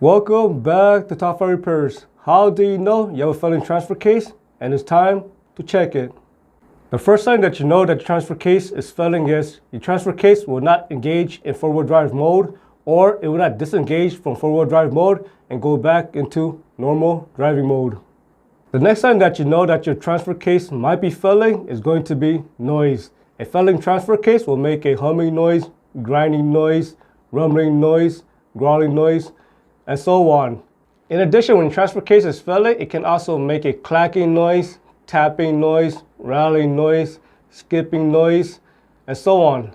Welcome back to Top 5 Repairs. How do you know you have a failing transfer case and it's time to check it? The first sign that you know that your transfer case is failing is your transfer case will not engage in forward drive mode, or it will not disengage from forward drive mode and go back into normal driving mode. The next sign that you know that your transfer case might be failing is going to be noise. A failing transfer case will make a humming noise, grinding noise, rumbling noise, growling noise, and so on. In addition, when your transfer case is failing, it can also make a clacking noise, tapping noise, rattling noise, skipping noise, and so on.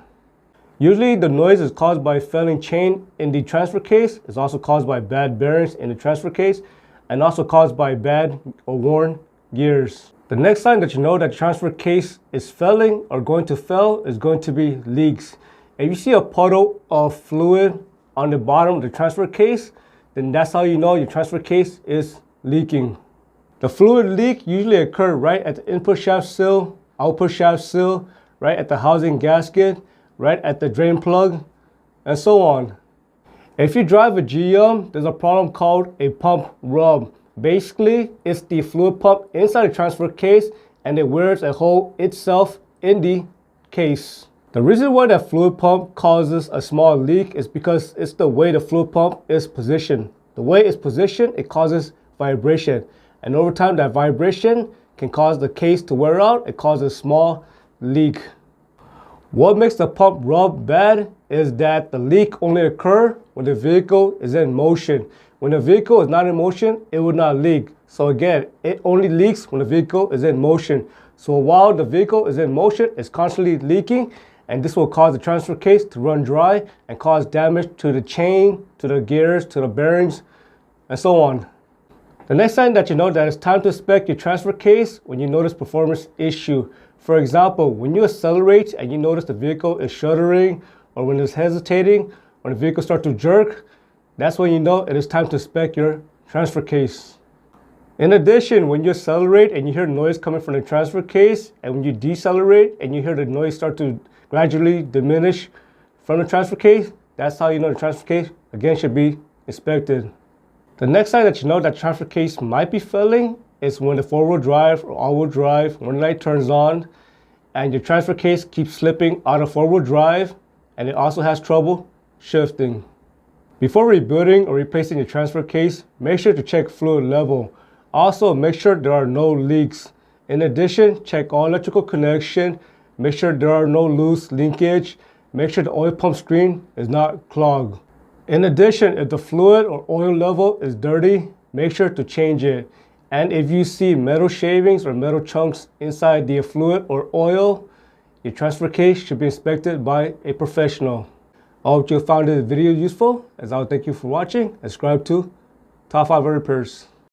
Usually the noise is caused by a failing chain in the transfer case. It's also caused by bad bearings in the transfer case, and also caused by bad or worn gears. The next sign that you know that transfer case is failing or going to fail is going to be leaks. If you see a puddle of fluid on the bottom of the transfer case, then that's how you know your transfer case is leaking. The fluid leak usually occurs right at the input shaft seal, output shaft seal, right at the housing gasket, right at the drain plug, and so on. If you drive a GM, there's a problem called a pump rub. Basically, it's the fluid pump inside the transfer case and it wears a hole itself in the case. The reason why that fluid pump causes a small leak is because it's the way the fluid pump is positioned. The way it's positioned, it causes vibration. And over time, that vibration can cause the case to wear out. It causes a small leak. What makes the pump rub bad is that the leak only occurs when the vehicle is in motion. When the vehicle is not in motion, it will not leak. So again, it only leaks when the vehicle is in motion. So while the vehicle is in motion, it's constantly leaking, and this will cause the transfer case to run dry and cause damage to the chain, to the gears, to the bearings, and so on. The next sign that you know that it's time to inspect your transfer case when you notice performance issue. For example, when you accelerate and you notice the vehicle is shuddering, or when it's hesitating, or the vehicle starts to jerk, that's when you know it is time to inspect your transfer case. In addition, when you accelerate and you hear noise coming from the transfer case, and when you decelerate and you hear the noise start to gradually diminish from the transfer case, that's how you know the transfer case, again, should be inspected. The next sign that you know that transfer case might be failing is when the four-wheel drive or all-wheel drive, when the light turns on, and your transfer case keeps slipping out of four-wheel drive, and it also has trouble shifting. Before rebuilding or replacing your transfer case, make sure to check fluid level. Also, make sure there are no leaks. In addition, check all electrical connection. Make sure there are no loose linkage. Make sure the oil pump screen is not clogged. In addition, if the fluid or oil level is dirty, make sure to change it. And if you see metal shavings or metal chunks inside the fluid or oil, your transfer case should be inspected by a professional. I hope you found this video useful. As I would thank you for watching. Subscribe to Top 5 Repairs.